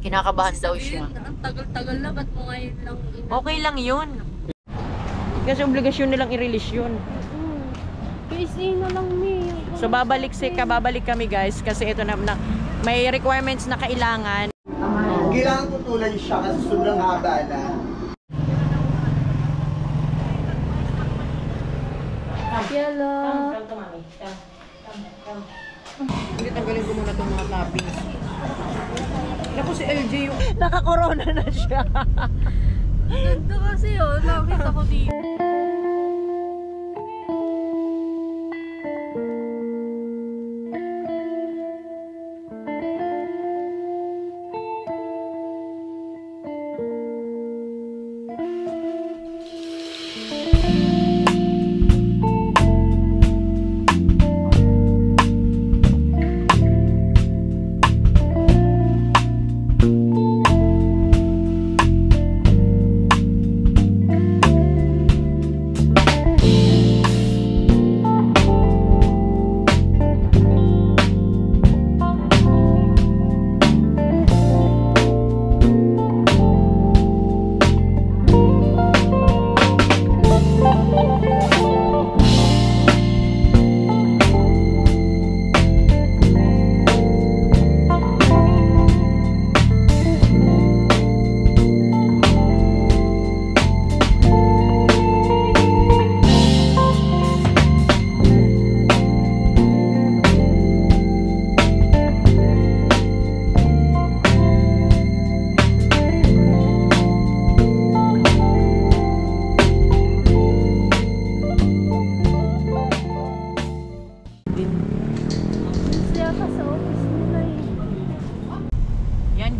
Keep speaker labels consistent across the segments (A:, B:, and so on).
A: Kinakabahan daw siya.
B: Ang tagal-tagal na, ba't mo ngayon lang?
A: Okay lang yun. Kasi obligasyon nilang i-release yun.
B: PSA na lang, Mi.
A: So babalik kami guys kasi ito na may requirements na kailangan.
C: Kailangan tutulan siya kasi sobrang haba na.
B: Yelo.
A: Hindi, tanggalin ko muna itong mga toppings. Naku si LJ yung naka-corona na siya.
B: Ganda kasi yun. Nakita ko dito.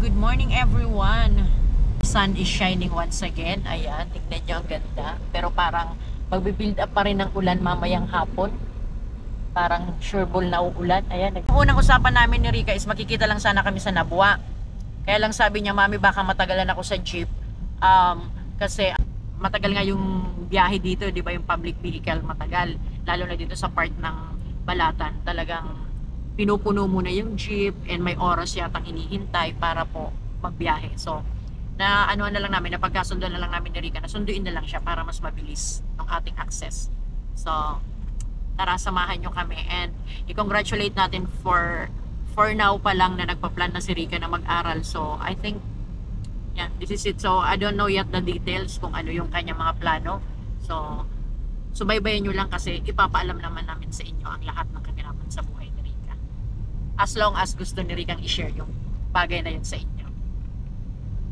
A: Good morning everyone. Sun is shining once again. Ayan, tignan nyo ang ganda. Pero parang magbibuild up pa rin ng ulan mamayang hapon. Parang sureball na uulan. Ayan. Ang unang usapan namin ni Rika is makikita lang sana kami sa Nabua. Kaya lang sabi niya, Mami, baka matagalan ako sa jeep. Kasi matagal nga yung biyahe dito, di ba, yung public vehicle matagal. Lalo na dito sa part ng Balatan. Talagang pinupuno muna yung jeep and may oras yatang hinihintay para po magbiyahe. So, na ano na lang namin, napagkasundo na lang namin ni Rika, nasunduin na lang siya para mas mabilis ang ating access. So, tara, samahan nyo kami and i-congratulate natin for now pa lang na nagpa-plan na si Rika na mag-aral. So, I think, yeah, this is it. So, I don't know yet the details kung ano yung kanya mga plano. So, subaybayan nyo lang kasi ipapaalam naman namin sa inyo ang lahat ng kaganapan sa buhay ni Rika. As long as gusto ni Rikang i-share yung bagay na yun sa inyo.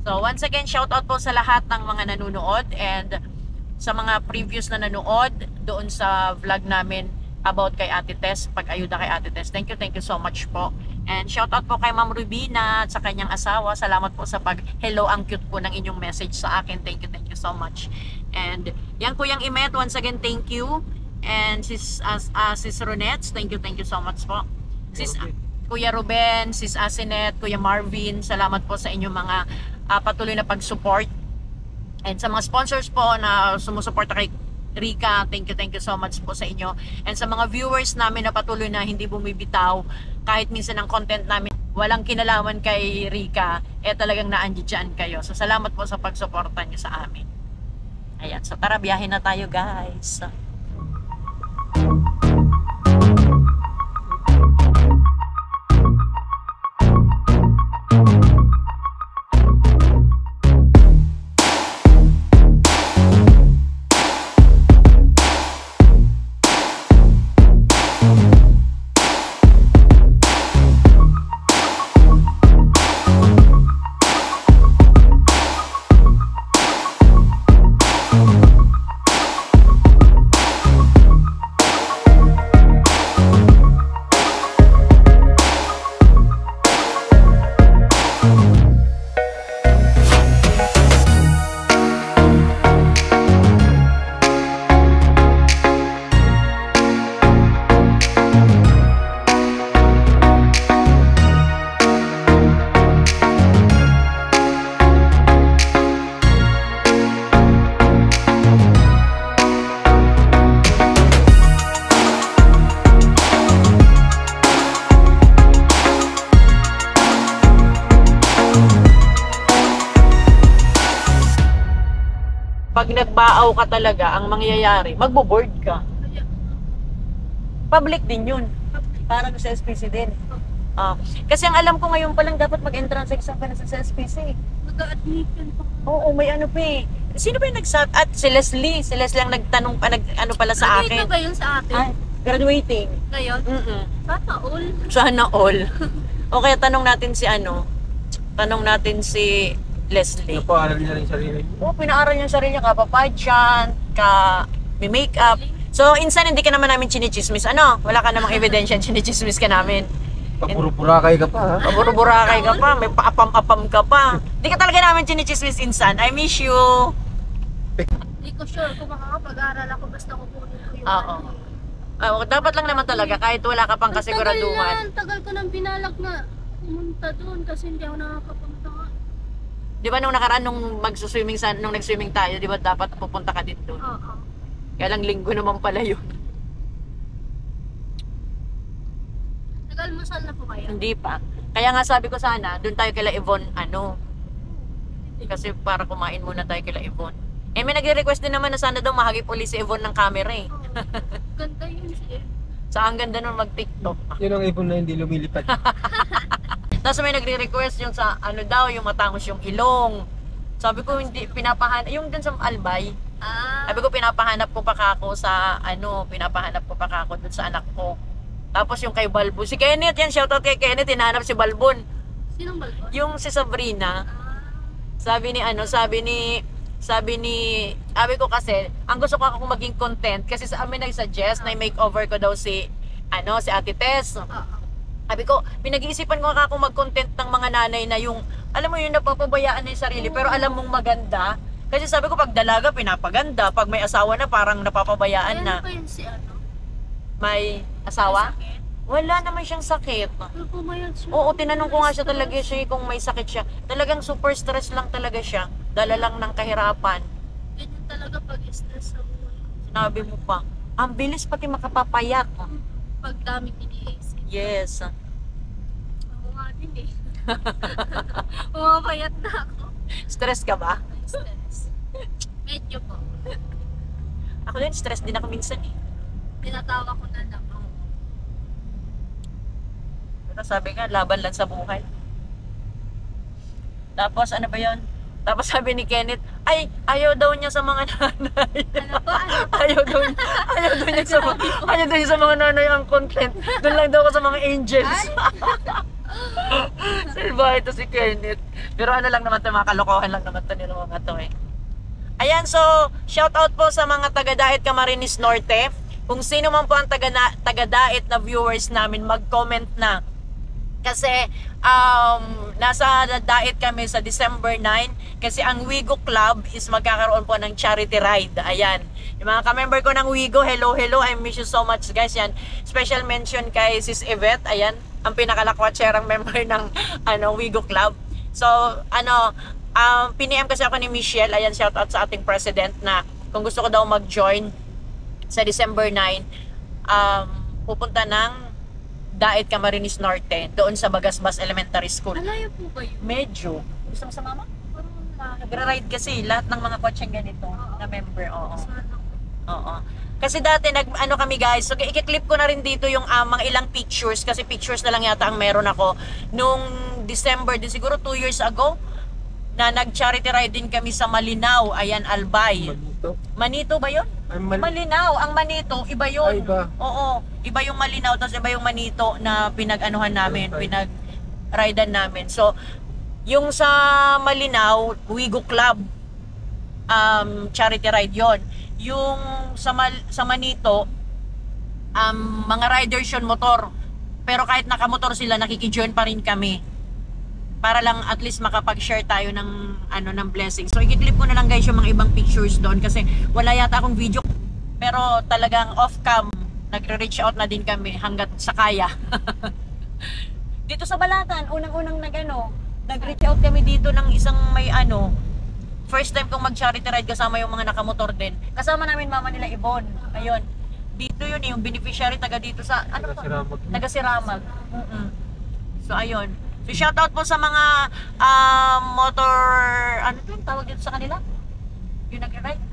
A: So, once again, shout out po sa lahat ng mga nanonood and sa mga previous na nanood doon sa vlog namin about kay Ate Tess, pag-ayuda kay Ate Tess. Thank you so much po. And shout out po kay Ma'am Rubina at sa kanyang asawa. Salamat po sa pag-hello, ang cute po ng inyong message sa akin. Thank you so much. And yan po yung Imet, once again, thank you. And sis Ronets, thank you so much po. Sis Kuya Ruben, sis Asinet, Kuya Marvin, salamat po sa inyong mga patuloy na pag-support. And sa mga sponsors po na sumusuporta kay Rika, thank you so much po sa inyo. And sa mga viewers namin na patuloy na hindi bumibitaw, kahit minsan ang content namin walang kinalaman kay Rika, talagang naandyan kayo. So salamat po sa pagsuporta niyo sa amin. Ayan, so tara, biyahe na tayo guys. pag nagbaaw ka talaga, ang mangyayari, magbo-board ka.
B: Kaya,
A: Public din yun. Parang sa SPC din. Ah, kasi ang alam ko ngayon pa lang dapat mag-entrance exam ka na sa SPC.
B: nag-a-admission pa.
A: Oo, may ano pa eh. Sino ba yung nagsabi? At si Leslie. Si Leslie ang nagtanong pa, ano pala sa
B: Graduate na
A: akin.
B: ba yun sa atin?
A: Ah, graduating.
B: Ngayon? Sana all.
A: Sana all. O kaya tanong natin si ano? Tanong natin si Leslie.
C: Napaaral niya rin sarili.
A: Oo, pinaaral niya yung sarili niya. Kapapadyan, may makeup. So, insan hindi ka naman namin chinichismis. Ano? Wala ka namang ebidensya, chinichismis ka namin.
C: Pagpuro-purakay ka pa ha?
A: Paburo-burakay ka pa, may paapam-apam ka pa. Hindi ka talaga namin chinichismis, insan. I miss you.
B: Hindi ko sure kung makakapag-aral ako basta kukunin ko yung
A: Oo.
B: ano.
A: Dapat lang naman talaga, kahit wala ka pang kasiguraduhan.
B: Tagal ko nang binalak na pumunta doon kasi hindi ako nakakapunta nga.
A: Di ba nung nakaraan, nung nung nag-swimming tayo, di ba dapat pupunta ka din doon?
B: Oo.
A: Kaya lang linggo naman pala yun.
B: Nag-almusal na po kayo?
A: Hindi pa. Kaya nga sabi ko sana, doon tayo kila Yvonne, kasi para kumain muna tayo kila Yvonne. Eh may nagre-request din naman na sana daw mahagip uli si Yvonne ng camera eh.
B: Ganda yun siya.
A: So ang ganda nun mag-TikTok.
C: Yun ang ibon na hindi lumilipad.
A: Tapos may nagre-request yung sa ano daw, yung matangos yung ilong. Sabi ko hindi, pinapahanap, yung dun sa Albay. Sabi ko pinapahanap ko pa kako sa pinapahanap ko pa kako dun sa anak ko. Tapos yung kay Balbon, si Kenneth yan, shoutout kay Kenneth, hinahanap si Balbon.
B: Sinong balkon?
A: Yung si Sabrina, sabi ko kasi, ang gusto ko akong maging content kasi sa amin nag-suggest na i-makeover ko daw si Ate Tess.
B: Oo.
A: Sabi ko, pinag-iisipan ko ako mag-content ng mga nanay na yung, alam mo yung napapabayaan na yung sarili, pero alam mong maganda. Kasi sabi ko, pag dalaga, pinapaganda. Pag may asawa na, parang napapabayaan
B: Ayan
A: na.
B: pa yun si ano?
A: May asawa?
B: Sakit?
A: Wala naman siyang sakit.
B: Pero pumayag siya.
A: Oo, tinanong ko nga siya talaga siya kung may sakit siya. Talagang super stress lang talaga siya. Dala lang ng kahirapan.
B: Ganyan talaga pag stress sa buhay.
A: Sinabi mo pa, ang bilis pati makapapayat.
B: Pag daming iniisip.
A: Yes.
B: Ako nga din eh. Pumapayat na ako.
A: Stress ka ba?
B: Stress. Medyo po.
A: Ako din, stress din ako minsan eh.
B: Tinatawa ko na lang.
A: Pero sabi nga, laban lang sa buhay. Tapos ano ba yun? Tapos sabi ni Kenneth, ay, ayaw daw niya sa mga nanay.
B: Ano po?
A: ayaw daw niya sa mga nanay ang content. Doon lang daw ako sa mga angels. Silba ito si Kenneth. Pero ano lang naman ito, mga kalokohan lang naman ito nila mga to eh. Ayan, so, shout out po sa mga taga-Dait Camarines Norte. Kung sino man po ang taga-Dait na viewers namin, mag-comment na. Kasi nasa Dait kami sa December 9 kasi ang Wigo Club is magkakaroon po ng charity ride. Ayan. Yung mga ka-member ko ng Wigo, hello, I miss you so much guys. Yan. Special mention kay Sis Yvette. Ayan. Ang pinakalakwatserang member ng Wigo Club. So, piniem kasi ako ni Michelle. Ayan, shout out sa ating president na kung gusto ko daw mag-join sa December 9, pupunta ng Dait Camarines Norte, doon sa Bagasbas Elementary School.
B: Malayo po ba yun?
A: Medyo. Gusto mo sa mama?
B: Parang malayo.
A: Nagra-ride kasi lahat ng mga kotseng ganito na member. Oo.
B: Sana.
A: Oo. Kasi dati kami guys, so i-clip ko na rin dito yung mga ilang pictures kasi pictures na lang yata ang meron ako nung December din siguro 2 years ago na nag-charity ride din kami sa Malinaw. Ayan, Albay. Manito ba yun? Malinaw. Ang Manito, iba yun.
C: Ay, iba.
A: Oo. Iba yung Malinaw, tapos iba yung Manito na pinag-anuhan namin, pinag-ridean namin. So, yung sa Malinaw, Wigo Club, charity ride yon. Yung sa Manito, mga riders yun, motor. Pero kahit nakamotor sila, nakikijoin pa rin kami. Para lang at least makapag-share tayo ng ng blessings. So i-clip ko na lang guys yung mga ibang pictures doon kasi wala yata akong video. Pero talagang off-cam, nagre-reach out na din kami hanggat sa kaya. Dito sa Balatan, unang-unang nag-reach out kami dito ng isang may first time kong mag-charity ride kasama yung mga nakamotor din. Kasama namin mama nila Ibon. Ayun. Dito yun yung beneficiary taga dito sa taga Siramag. So ayun. So shoutout po sa mga motor, tawag dito sa kanila? Yung nag-ride?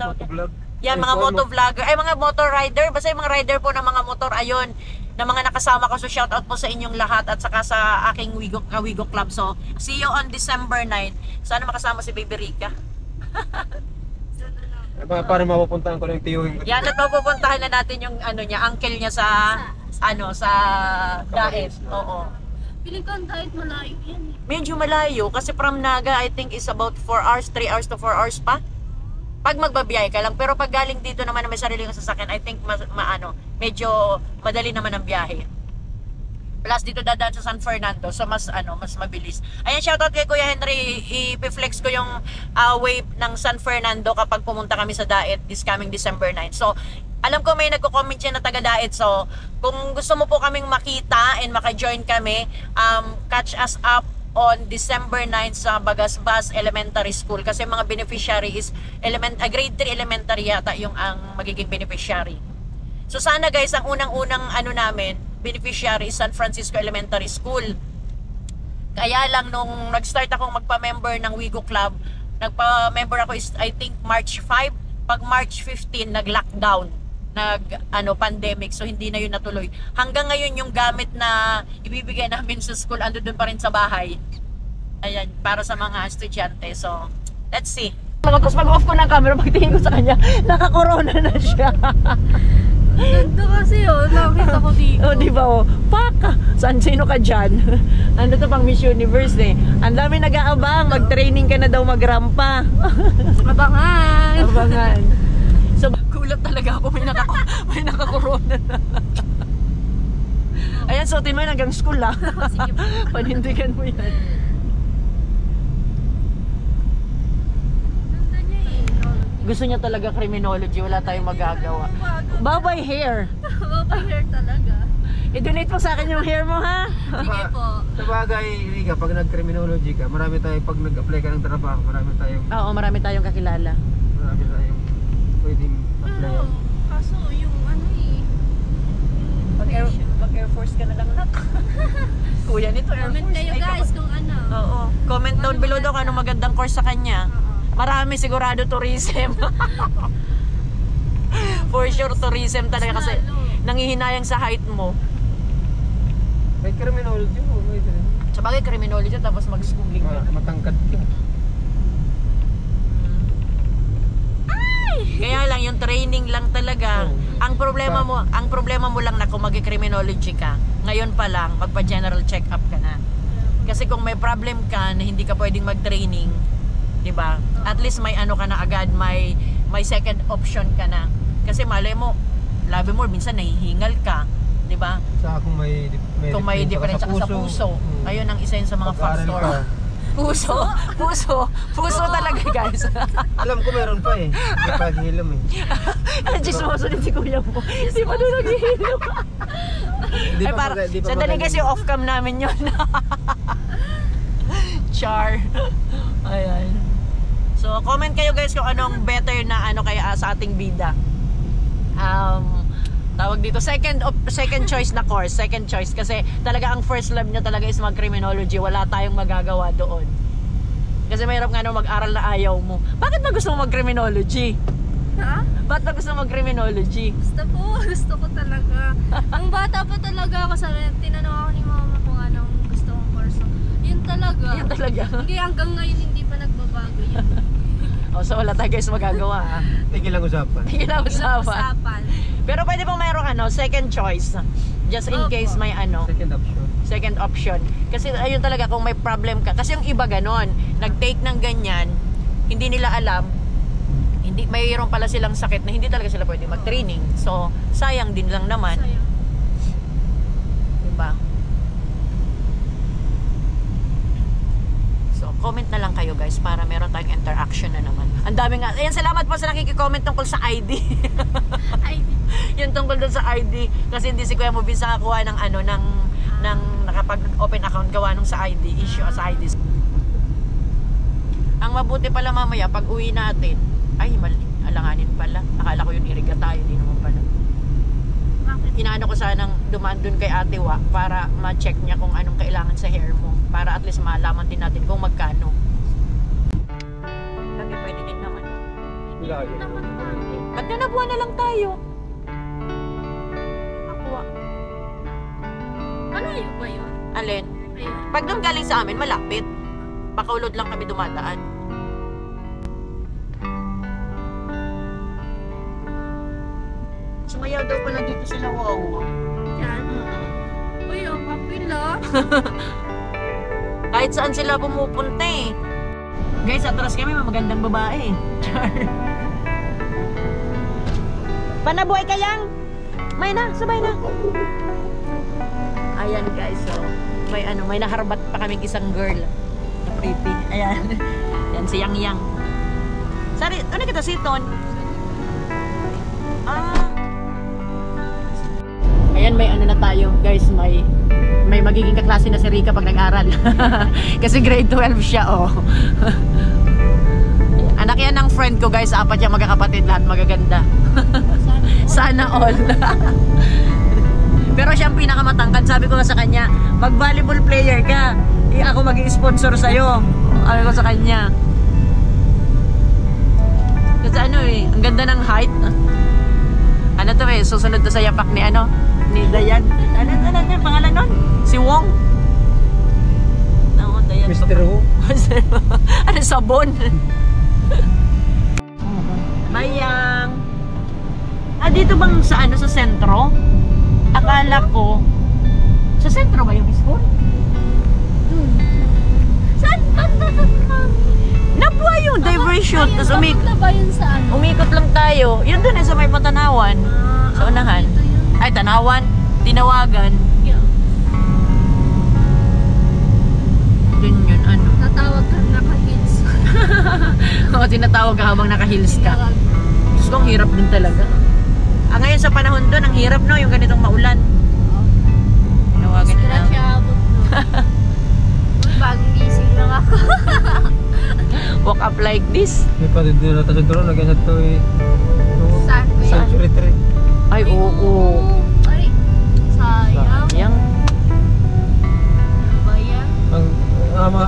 A: tawag?
D: Motovlog.
A: Yan, mga motovlogger, ay mga motor rider, basta yung mga rider po ng mga motor, ayun, na mga nakasama ko. So shoutout po sa inyong lahat at saka sa aking Wigo Club. So see you on December 9. Sana makasama si Baby Rica.
D: Para mapupuntahan ko lang yung tiyuhin ko.
A: Yan, at mapupuntahan na natin yung ano niya, uncle niya sa sa Daet. Oo.
B: Piling ko ang diet malayo yan eh.
A: Medyo malayo kasi from Naga I think is about 4 hours, 3 hours to 4 hours pa. Pag magbabiyahe ka lang, pero pag galing dito naman na may sarili kang sasakyan, I think medyo madali naman ang biyahe. Plus dito dadaan sa San Fernando, so mas mabilis. Ayan, shoutout kay Kuya Henry, i-flex ko yung wave ng San Fernando kapag pumunta kami sa Daet this coming December 9. So, alam ko may nagko-comment siya na taga Daet. So, kung gusto mo po kaming makita and maka-join kami, catch us up on December 9 sa Bagasbas Elementary School kasi mga beneficiary is grade 3 elementary yata yung ang magiging beneficiary. So sana guys, ang unang-unang namin, beneficiary is San Francisco Elementary School. Kaya lang nung nag-start akong magpa-member ng Wigo Club, nagpa-member ako is I think March 5. Pag March 15 nag-lockdown, pandemic, so hindi na yun natuloy. Hanggang ngayon yung gamit na ibibigay namin sa school ando doon pa rin sa bahay. Ayan, para sa mga estudyante. So, let's see. Tapos pag-off ko ng camera, pagtingin ko sa kanya, naka-corona na siya.
B: Ganda kasi nakita ko dito.
A: Oh, di ba oh? Paka! Sino ka dyan? Ano to pang Miss Universe eh. Ang dami nag-aabang, mag-training ka na daw magrampa. Abangan. So, gulat talaga ako, may naka-corona na. Ayan, suotin mo yun hanggang school ah.
B: Sige po.
A: Panindigan mo yan.
B: Ganda niya eh.
A: Gusto niya talaga criminology, wala tayong magagawa. Babay hair.
B: Babay hair talaga.
A: I-donate mo sa akin yung hair mo ha.
B: Sige po.
D: Sa bagay, Riga, pag nag-criminology ka, marami tayong, pag nag-apply ka ng trabaho, marami tayong
A: kakilala.
D: Pwedeng apply.
B: Pero, kaso yung
A: Pag Air Force ka na lang nak. Kuya nito Air
B: comment
A: Force.
B: kayo
A: Ay,
B: guys kung ano.
A: Oo. Comment down below daw kung anong magandang course sa kanya. Marami sigurado tourism. For sure tourism talaga kasi nangihinayang sa height mo.
D: May criminology mo, may din.
A: Sa bagay criminology tapos mag-schooling ka.
D: Matangkad ka.
A: Kaya lang yung training lang talaga. Ang problema mo lang na kung mag-criminology ka, ngayon pa lang magpa-general check-up ka na. Kasi kung may problem ka na hindi ka pwedeng mag-training, 'di ba? At least may ka na agad, may second option ka na. Kasi malay mo, labi mo minsan nahihingal ka, 'di ba?
D: Kung may
A: diferensya ka sa puso. Ayun ang isa yun sa mga factor. Puso talaga guys.
D: Alam ko meron pa eh. May paghilom eh.
A: Chismoso din si kuya mo. Hindi pa doon naghihilom. Sandali guys, yung off-cam namin yun. Char. Ayan. So comment kayo guys kung anong better na kaya sa ating bida. Tawag dito, second choice na course, second choice kasi talaga ang first love niya talaga is mag-criminology, wala tayong magagawa doon. Kasi mahirap nga mag-aral na ayaw mo. Bakit ba gusto mo mag-criminology?
B: Ha?
A: Bakit ba gusto mo mag-criminology?
B: Gusto ko talaga. Nung bata pa talaga ako, tinanong ako ni mama kung anong gusto kong course. Yun talaga. Hindi, hanggang ngayon hindi pa nagbabago yun.
A: So wala tayo guys magagawa ha.
D: Tigil lang usapan.
B: Usapan.
A: Pero pwede pong mayroong second choice. Just in case may second option. Kasi ayun talaga kung may problem ka. Kasi yung iba ganon, nag-take ng ganyan, hindi nila alam, mayroon pala silang sakit na hindi talaga sila pwede mag-training. So, sayang din lang naman.
B: Sayang.
A: Diba? So, comment na lang kayo guys para meron tayong interaction na naman. Ang dami nga. Ayan, salamat po sa nakikicomment tungkol sa ID.
B: ID.
A: Yung tungkol doon sa ID. Kasi hindi si Kuya Mubin sa kakuha ng ng nakapag-open account gawa nung sa ID. Issue sa ID. Ang mabuti pala mamaya pag uwi natin, ay alanganin pala. Akala ko yung iriga tayo. Hindi naman pala.
B: Bakit?
A: Inaano ko sanang dumaan dun kay Ate Wa para ma-check niya kung anong kailangan sa hair mo. Para at least malaman din natin kung magkano. Kasi pwede din naman.
D: Lagi.
B: Naman mami.
A: At nanabuan na lang tayo. Nakuha.
B: Malayo ba yun?
A: Alin?
B: Ayun.
A: Pag doon galing sa amin, malapit. Pakaulod lang kami dumadaan. Sumayaw daw pala dito sila, wow.
B: Yan. Uy, ang kapila.
A: Kahit saan sila pumupunta eh. Guys, atras kami, may magandang babae. Panabuhay ka yang? May na, sabay na. Ayan guys, so may naharbat pa kaming isang girl na pretty. Ayan. Yan si Yang Yang. Sari, ano kita si Ton? Ayan, may ano na tayo, guys, may magiging kaklase na si Rika pag nag-aral. Kasi grade 12 siya, oh. Anak yan ng friend ko, guys, 4 yung magkakapatid, lahat magaganda. Sana all. Pero siya ang pinakamatangkad. Sabi ko nga sa kanya, mag-volleyball player ka. Ako mag-i-sponsor sa'yo. Sabi ko sa kanya. Kasi ano eh, ang ganda ng height. Ano to eh, susunod to sa yapak ni ano? Ni Dayan. Ano yung pangalan nun? Si Wong? No, Dayan.
D: Mr. Who?
A: Ano, sabon? Mayang. Dito bang sa ano, sa sentro? Akala ko, sa sentro ba yung school?
B: Saan?
A: Nabuha yung diversion. Tapos
B: Papunta ba yun sa ano?
A: umikot lang tayo. Yun dun eh, sa may Matanawan. Sa unahan.
B: Dito yun.
A: Ay, Tanawan. Tinawagan.
B: Yeah.
A: Dun yun, ano.
B: Natawag ka naka-hits.
A: Oo, tinatawag ka habang naka-heels ka. Diyos ko, ang hirap din talaga. Ngayon sa panahon doon, ang hirap no, yung ganitong maulan. Tinawagan na lang.
B: Scratch abot no. Uy, bagong gising lang ako.
A: Walk up like this.
D: May patid din na sa drone, nagkasat to eh.
B: Saan ba yan?
D: Century 3.
A: Ay, oo.
B: Ay, sayang.
A: Yang.
B: Ano ba yan?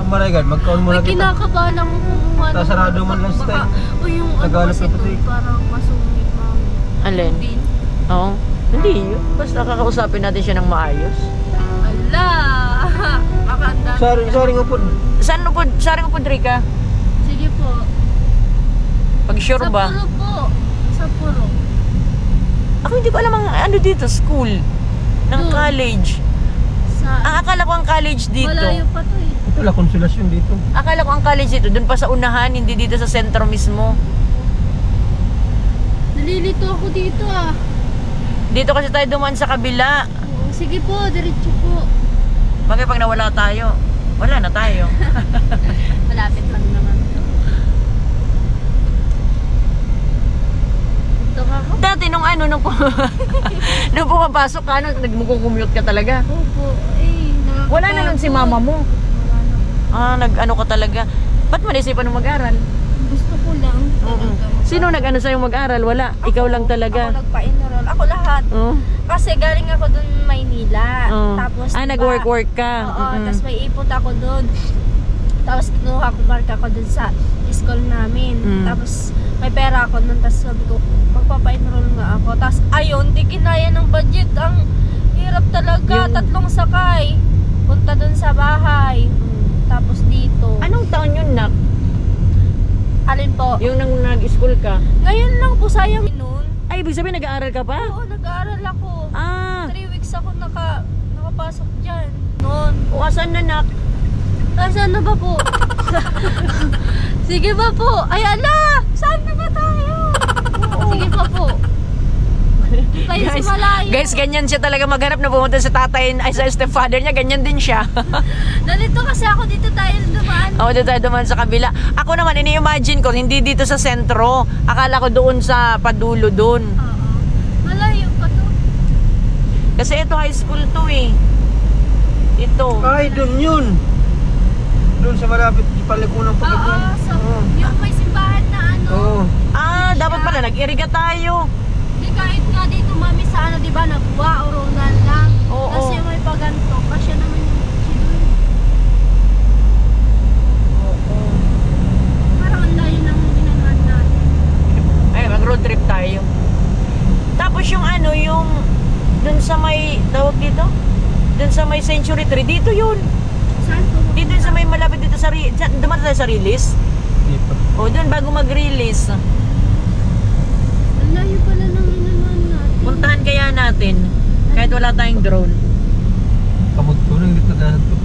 D: Maragad, magkaon muna
B: Uy,
D: kita.
B: kinakabahan ako kumuha. ng-
D: Sarado man last
B: baka-
D: time.
B: Uy, yung ano
D: Tagalog
B: kasi
D: na puti.
B: doon, parang masungit mami.
A: Alin?
B: Bin.
A: Oo. Hindi yun. Basta kakausapin natin siya ng maayos.
B: Ala! Baka ang dami.
D: Sorry nga po.
A: Saan mo po, Drika?
B: Sige po.
A: Pag sure
B: Sa
A: ba?
B: puro po. Sa puro.
A: Ako hindi ko alam ang ano dito, school. Ng
B: Doon.
A: college.
B: Sa...
A: Akala ko ang college dito.
B: Malayo pa to eh.
D: Ito lang konsolasyon dito.
A: Akala ko ang college dito, dun pa sa unahan, hindi dito sa sentro mismo.
B: Nalilito ako dito ah.
A: Dito kasi tayo dumaan sa kabila.
B: Oo, sige po, diretso po.
A: Bagay pag nawala tayo, wala na tayo.
B: Malapit lang naman to. Ito ka ako.
A: Dati nung ano, nung pumapasok ka, nagmukukumute ka talaga.
B: Opo. Eh, nakakapagod.
A: Wala na nun si mama mo.
B: Wala na.
A: Nag-ano ka talaga. Ba't mo naisipan ng mag-aral?
B: Gusto ko lang. talaga.
A: Sino nag-ano sa'yo mag-aral? Wala. Ikaw lang talaga.
B: Ako nagpa-enroll. Ako lahat.
A: Oh.
B: Kasi galing ako dun Maynila.
A: Oh.
B: Tapos diba,
A: Nag-work ka.
B: Oo, tapos may ipot ako dun. Tapos kinuha ko marka ko dun sa school namin.
A: Mm.
B: Tapos may pera ako dun. Tapos sabi ko, magpapa-enroll nga ako. Tapos ayun, di kinaya ng budget. Ang hirap talaga.
A: Yung-
B: 3 sakay. Punta dun sa bahay. Tapos dito.
A: Anong taon yun, Nak?
B: Alin po?
A: Yung nag-school ka?
B: Ngayon lang po, sayang noon.
A: Ay, ibig sabihin nag-aaral ka pa?
B: Oo, nag-aaral ako. 3 weeks ako nakapasok dyan. Noon.
A: O, asan na, Nak?
B: Saan na ba po? Sige ba po? Ay, ala! Saan na ba tayo? Sige pa po. Tayo
A: Guys,
B: sa malayo.
A: guys, ganyan siya talaga maghanap na pumunta sa tatay, ay sa stepfather niya, ganyan din siya.
B: Nalito kasi ako dito tayo dumaan.
A: Oo, dito tayo duman sa kabila. Ako naman, ini-imagine ko, hindi dito sa sentro. Akala ko doon sa padulo doon.
B: Oo. Malayo pa to.
A: Kasi ito high school to eh. Ito.
D: Ay, doon yun. Doon sa malapit sa palikunang
B: Oo,
D: pagkakuan.
B: so, yung may simbahan na ano.
D: Oo.
A: Dapat pala, nag-iriga tayo.
B: Di kahit nga dito mami sa ano, di ba, nagwa o rondan lang.
A: Oo.
B: Kasi may paganto. Kasi naman yung sidul. Parang ang layo ng ginagawa natin.
A: sa may Century Tree, dito yun.
B: Saan po?
A: Dito yun sa may malapit dito sa dumaan tayo sa release.
D: Dito.
A: O doon bago mag-release.
B: Ang layo pala ng inaman natin.
A: Puntahan kaya natin kahit wala tayong drone.
D: Kamugto na hindi na to.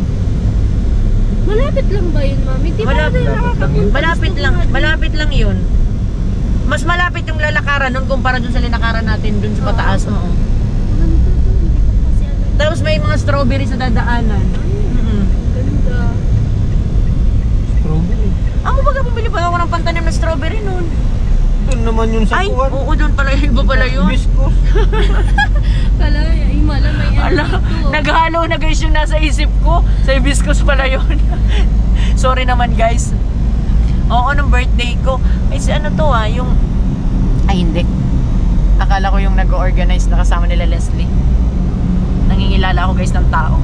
B: Malapit lang ba yun, mami? Di ba
A: Malapit
B: tayo
D: lang yun.
B: nakakapunta?
A: Malapit lang yun. Mas malapit yung lalakaran nun kumpara dun sa linakaran natin dun sa pataas. Oo.
B: Ganda to. Hindi ko kasi alam.
A: Tapos may mga strawberry sa dadaanan.
B: Ganda.
D: Strawberry.
A: Ako baga bumili pa ako ng pantanim na strawberry nun.
D: Doon naman yun sa
A: Ay,
D: kuwan.
A: oo doon pala, iba pala yun.
D: Biskos.
B: Kala, himala may ano
A: Ala,
B: dito.
A: naghalo na guys yung nasa isip ko. Sa hibiscus pala yun. Sorry naman guys. Oo, nung birthday ko. Ay, si ano to yung... Ay, hindi. Akala ko yung nag-organize na kasama nila Leslie. Nangingilala ako guys ng tao.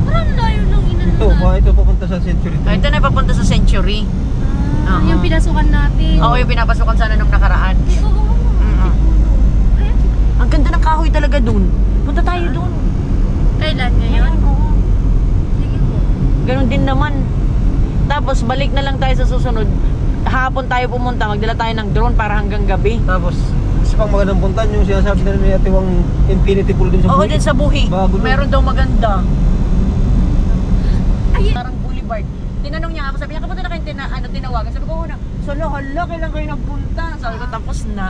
B: Parang layo ng inanan
D: Ito,
B: natin.
D: ito papunta sa Century.
A: Ay, ito na papunta sa Century.
B: Ah,
A: Oo.
B: yung pinasukan natin.
A: Oo, yung pinapasukan sana nung nakaraan.
B: Ay, oo. Ay,
A: Ang ganda ng kahoy talaga dun. Punta tayo dun.
B: kailan ngayon?
A: Oo.
B: Sige po.
A: Ganon din naman. Tapos balik na lang tayo sa susunod. Hapon tayo pumunta, magdala tayo ng drone para hanggang gabi.
D: Tapos, isa pang magandang puntan yung sinasabi na ni Ate Wang infinity pool din sa
A: Oo,
D: Buhi.
A: din sa Buhi.
D: Bago dun.
A: Meron daw maganda.
B: Ay,
A: Parang boulevard. Tinanong niya ako, sabi niya, kapunta na kayo tinawagan. Sabi ko, una, hala, kailan kayo nagpunta? Sabi ko, tapos na.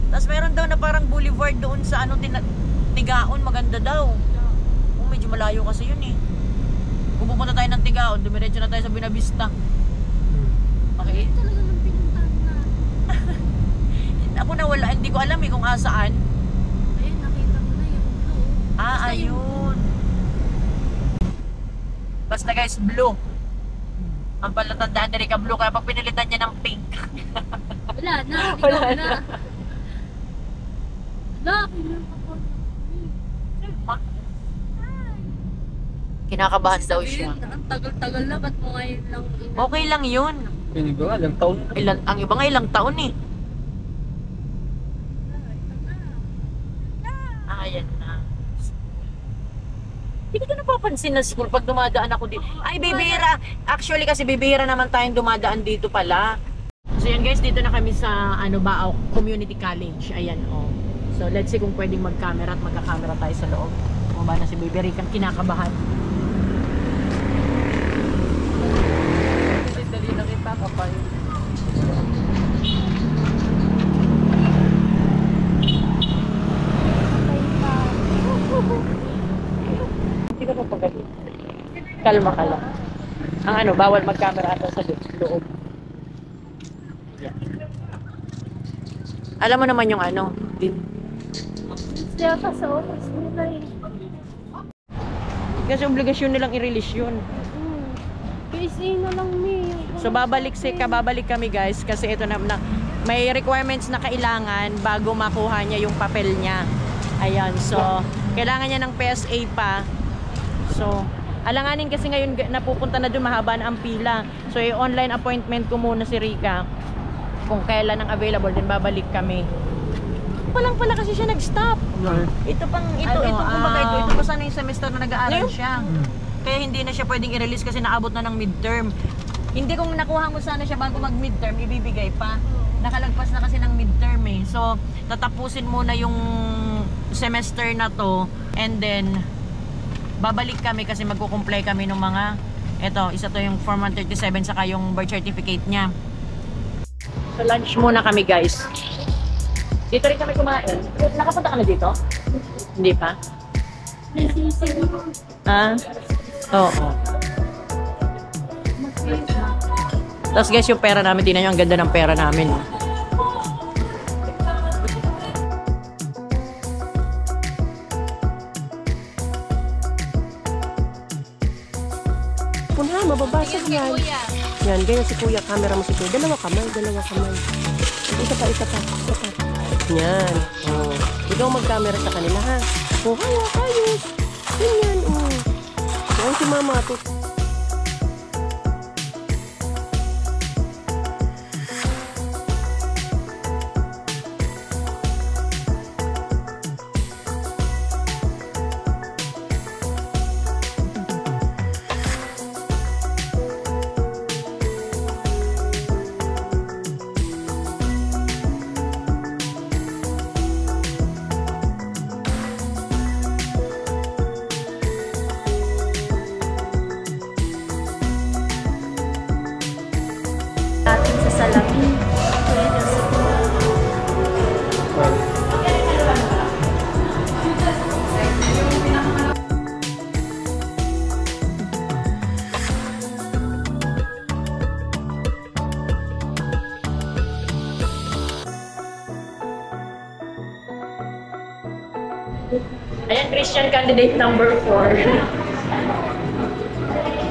A: Tapos meron daw na parang boulevard doon sa Tigaon, maganda daw. Oh, medyo malayo kasi yun eh. Kung pupunta tayo ng Tigaon, dumiretso na tayo sa Binavista. Okay?
B: talaga ng pinuntahan na.
A: Ako na wala, hindi ko alam eh kung asaan.
B: Ayun, nakita ko na yung blue. Basta
A: Ayun. Basta guys, blue. Ang palatandaan na rin ka blue, kaya pag pinilitan niya ng pink.
B: Wala na,
A: Wala
B: ikaw
A: na.
B: na. Wala, kailan ka po.
A: Kinakabahan daw siya.
B: Sabihin, ang tagal-tagal na, ba't mo ngayon lang
A: Okay lang yun.
D: Pwede ba? Ilang taon na.
A: Ang iba nga ilang taon eh. Ayan na. Hindi ko napapansin na school pag dumadaan ako dito. Ay, bibihira. Actually kasi bibihira naman tayong dumadaan dito pala. So yan guys, dito na kami sa Baaw Community College. Ayan oh. So let's see kung pwedeng mag-camera at magka-camera tayo sa loob. Bumaba na si Baby Rick, ang kinakabahan. Dali na kita kapal. Hindi ka papagalit. Kalma ka lang. Ang bawal mag-camera ata sa loob. Yan. Alam mo naman yung
B: Kaya ka sa office nila eh.
A: kasi obligasyon nilang i-release yun.
B: PSA na lang, Mi.
A: So babalik kami guys kasi ito na may requirements na kailangan bago makuha niya yung papel niya. Ayan, so kailangan niya ng PSA pa. So alanganin kasi ngayon napupunta na doon, mahaba na ang pila. So i-online appointment ko muna si Rika kung kailan ang available, din babalik kami. Palang pala kasi siya nag-stop. Ito pa sana yung semester na nag-aaral siya. Kaya hindi na siya pwedeng i-release kasi naabot na ng midterm. Hindi, kung nakuha mo sana siya bago mag-midterm, ibibigay pa. Nakalagpas na kasi ng midterm eh. So, tatapusin muna yung semester na to and then babalik kami kasi magkukumplay kami ng mga isa to yung Form 137 saka yung birth certificate niya. So, lunch muna kami guys. Dito rin kami kumain. Nakapunta ka na dito? Hindi pa? Oo. Tapos guys, yung pera namin, tingnan nyo, ang ganda ng pera namin.
E: Punha, mababasag yan. Yan, ganyan si kuya, camera mo si kuya. Dalawa kamay. Isa pa. Yan. Oh. Ikaw mag-camera sa kanila, ha? Oh, hawak kayo. Ganyan, oh. Yan si mama to.
A: Question candidate number 4.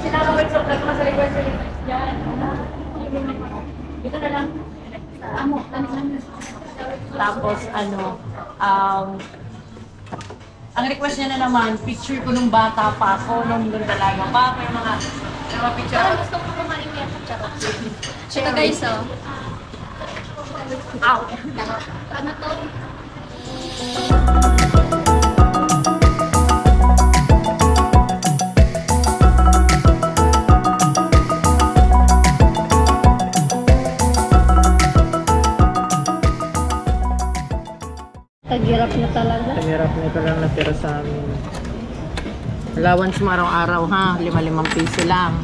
A: Sinama ko sa vlog ko sa request yan. Dito na lang. Tapos ang request niya na naman, picture ko nung bata pa ako, nung dalaga pa, may mga picture.
B: Gusto ko kumain yan. Charot. Ito guys, oh.
A: Ow!
B: Ano to? Taghirap na talaga.
A: Hirap nito lang natira sa amin. Allowance mo araw-araw ha, 5 piso lang.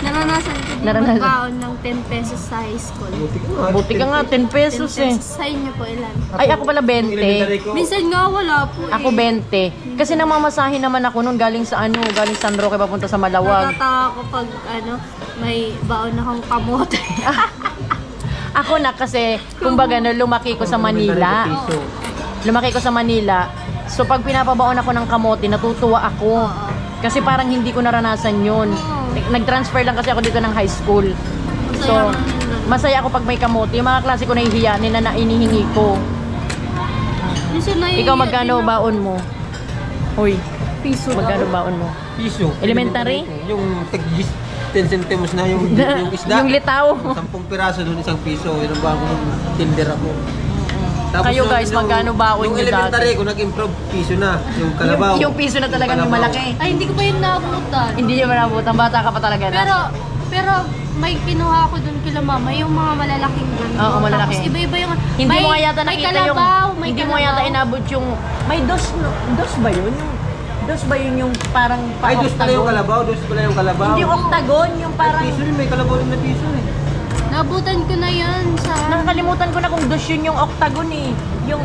B: Naranasan ko din
A: Naranasan.
B: magbaon ng 10 pesos sa high school.
A: Buti ka nga, 10 pesos
B: 10
A: eh.
B: pesos. Sa inyo po ilan?
A: Ay, ako pala 20.
B: Minsan nga wala po eh.
A: Ako 20. Kasi namamasahin naman ako nun galing sa galing San Roque papunta sa Malawag.
B: Natatawa ko pag may baon akong kamote.
A: Ako na kasi, kumbaga lumaki ko sa Manila. Lumaki ko sa Manila. So pag pinapabaon ako ng kamote, natutuwa ako. Kasi parang hindi ko naranasan yun. Nag-transfer lang kasi ako dito ng high school. So, masaya ako pag may kamote. Yung mga klase ko nahihiyanin na inihingi ko. Ikaw magkano baon mo? Hoy,
B: Piso
A: magkano baon mo?
D: Piso.
A: Elementary?
D: Yung 10 centimos na yung isda.
A: Yung litaw.
D: 10 piraso doon, 1 piso. Yun ang bago ng tinder ako. Tapos
A: Kayo guys, magkano baon
D: yung
A: nyo
D: elementary,
A: dati?
D: kung nag-improve, piso na. Yung kalabaw.
A: Yung piso na talagang yung malaki.
B: Ay, hindi ko pa yun naabutan.
A: Hindi nyo manabutan. Bata ka pa talaga na.
B: Pero may kinuha ko dun kila mama, yung mga malalaking ganito.
A: Oo, malalaki.
B: Tapos iba-iba yung...
A: Hindi mo nga yata
B: may
A: nakita
B: kalabaw,
A: yung...
B: may
A: Hindi mo
B: kalabaw.
A: yata inabot yung... May dos ba yun? Dos ba yun yung parang
D: Ay, dos pala yung kalabaw. Dos pala yung kalabaw.
A: Hindi yung octagon, yung parang...
D: Piso rin, may kalabaw rin na piso eh.
B: Nabutan ko na yan sa...
A: Nakakalimutan ko na kung dos yun yung octagon eh. Yung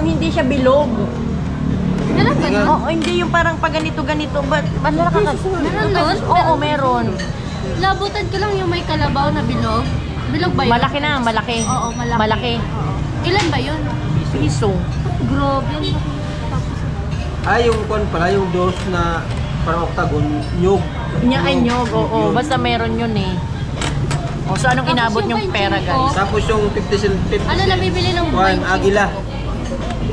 A: hindi siya bilog.
B: Meron ba nun?
A: Oo, hindi yung parang pag ganito-ganito. Ba't
B: Meron nun?
A: Oo, meron.
B: Nabutan ko lang yung may kalabaw na bilog. Bilog ba yun?
A: Malaki na, malaki.
B: Oo, malaki.
A: Malaki.
B: Oo. Ilan ba yun?
A: Piso.
B: Grabe yun.
D: Ay, yung kwan pala, yung dos na parang octagon, nyog.
A: Ay, nyog, oo.
D: Yun.
A: Basta meron yun eh. O, so anong
B: Tapos
A: inabot
B: yung
A: yung pera,
B: banching
A: guys?
D: Tapos yung 50 cent, 50
B: Ano na bibili ng
D: Kwan,
B: banching
D: agila.
B: ko?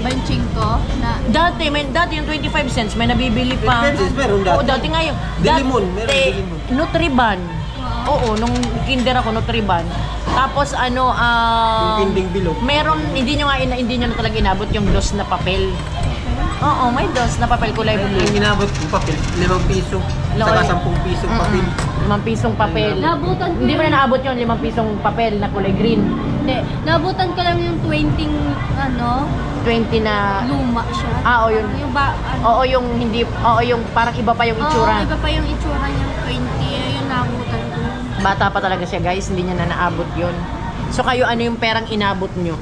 B: Banching ko na...
A: Dati yung 25 cents, may nabibili pa.
D: 25 cents, meron dati.
A: Oo, dati nga yun.
D: Dilimon, meron
A: Dati,
D: dilimon.
A: Nutriban. Oo, nung kinder ako, Nutriban. Tapos
D: Yung kinding bilog.
A: meron, hindi nyo na talaga inabot yung dos na papel. Oo, may dos na papel kulay
D: Yung
A: blue.
D: inabot yung papel, 5 piso.
A: Loy.
D: Saka 10 piso papel.
A: 5 pisong papel.
B: Nabutan ko
A: Hindi mo
B: yun.
A: na naabot yung 5 pisong papel na kulay green.
B: Hindi. Nabutan ko lang yung 20
A: 20 na...
B: luma siya.
A: Oo, yun.
B: Yung ba...
A: Oo, yung hindi... Oo, yung parang iba pa yung itsura.
B: Oo, iba pa yung itsura niya. 20. Yung nabutan ko.
A: Bata pa talaga siya, guys. Hindi niya na naabot yun. So, kayo, ano yung perang inabot nyo?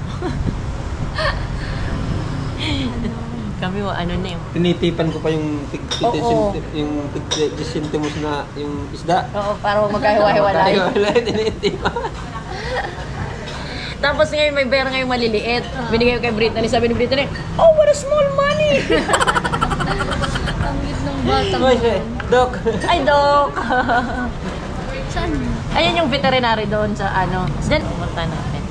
A: Kami, ano na yun?
D: Tinitipan ko pa yung
A: Oo.
D: yung centimos na yung isda.
A: Oo, para huwag magkahiwa-hiwalay.
D: Magkahiwalay, tinitipan.
A: Tapos ngayon, may pera ngayong maliliit. Binigay ko kay Brittany. Sabi ni Brittany, oh, what a small money!
B: Ang cute ng bata.
D: Oy, Doc.
A: Ay, Doc!
B: Saan?
A: Ayan yung veterinary doon sa Diyan, pumunta natin.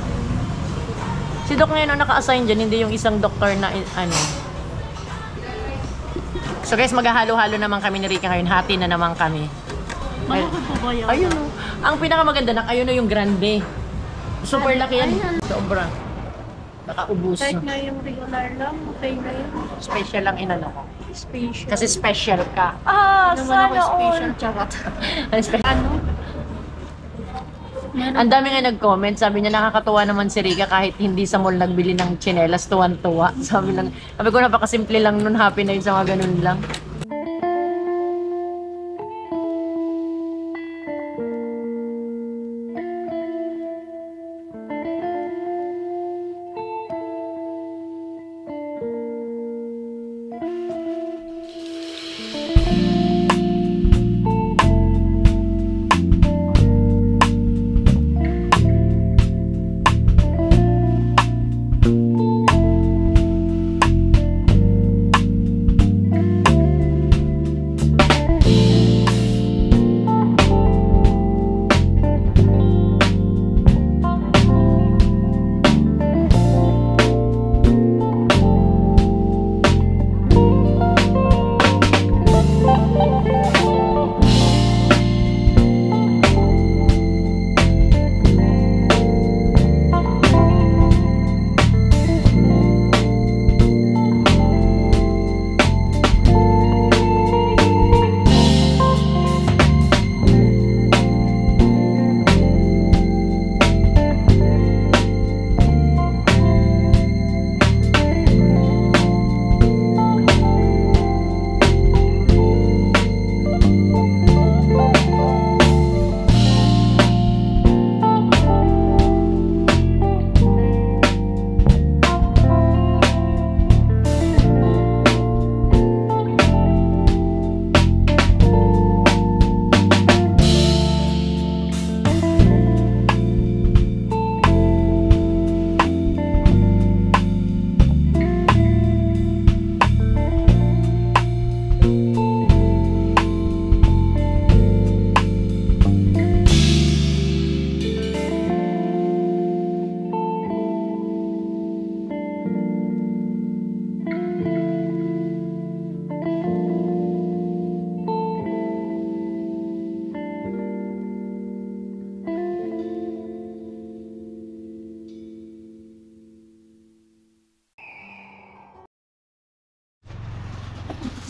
A: Si Doc ngayon, naka-assign dyan, hindi yung isang doktor na So guys, maghahalo-halo naman kami ni Rika ngayon. Hati na naman kami.
B: Malaki po ba yun?
A: Ayun o. Ang pinakamaganda na, ayun o yung grande. Super laki yan. Sobra. Nakaubos.
B: Kahit na yung regular lang, okay na yun.
A: Special lang inano ko.
B: Special.
A: Kasi special ka. Ah,
B: Naman
A: sana
B: ako special,
A: all.
B: charot.
A: Ano? Ang dami nga nag-comment, sabi niya nakakatuwa naman si Rika kahit hindi sa mall nagbili ng tsinelas, tuwan-tuwa. Sabi ko napakasimple lang nun, happy na yun sa mga ganun lang.